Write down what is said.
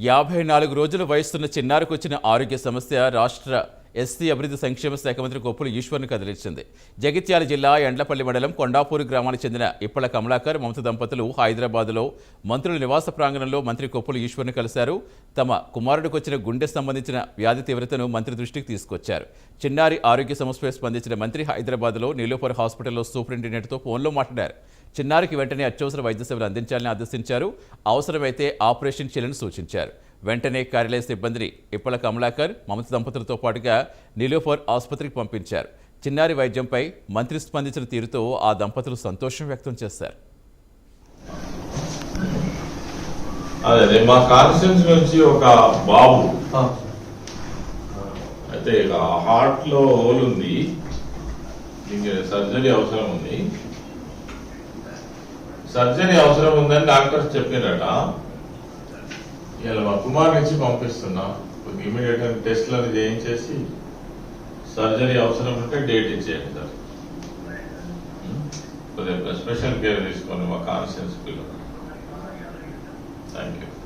54 రోజుల వయసున్న చిన్నారికి వచ్చిన ఆరోగ్య సమస్య రాష్ట్ర ఎస్సీ అభివృద్ధి సంక్షేమ శాఖ మంత్రి కొప్పుల ఈశ్వర్ను కదిలించింది. జగిత్యాల జిల్లా ఎండ్లపల్లి మండలం కొండాపూరు గ్రామానికి చెందిన ఇప్పల కమలాకర్ మమత దంపతులు హైదరాబాద్లో మంత్రుల నివాస ప్రాంగణంలో మంత్రి కొప్పుల ఈశ్వర్ను కలిశారు. తమ కుమారుడికి వచ్చిన గుండె సంబంధించిన వ్యాధి తీవ్రతను మంత్రి దృష్టికి తీసుకొచ్చారు. చిన్నారి ఆరోగ్య సమస్యపై స్పందించిన మంత్రి హైదరాబాద్లో నీలోఫర్ హాస్పిటల్లో సూపరింటెండెంట్తో ఫోన్లో మాట్లాడారు. చిన్నారికి వెంటనే అత్యవసర వైద్య సేవలు అందించాలని ఆదేశించారు. అవసరమైతే ఆపరేషన్ చేయాలని సూచించారు. వెంటనే కార్యాలయ సిబ్బందిని ఇప్పల కమలాకర్ మమత దంపతులతో పాటుగా నీలోఫర్ ఆసుపత్రికి పంపించారు. చిన్నారి వైద్యంపై మంత్రి స్పందించిన తీరుతో ఆ దంపతులు సంతోషం వ్యక్తం చేశారు. అదే మా కాన్స్టిట్యూన్సీ నుంచి ఒక బాబు అయితే హార్ట్ లో హోల్ ఉంది, దీనికి సర్జరీ అవసరం ఉంది. సర్జరీ అవసరం ఉందని డాక్టర్స్ చెప్పినట. ఇలా మా కుమార్ నుంచి పంపిస్తున్నా, ఇమీడియట్ గా టెస్ట్లను చేయించేసి సర్జరీ అవసరం ఉంటే డేట్ ఇచ్చేయండి సార్. కొద్దిగా స్పెషల్ కేర్ తీసుకోండి మా కాన్స్టిట్యూన్సీ పిల్లలు. Thank you.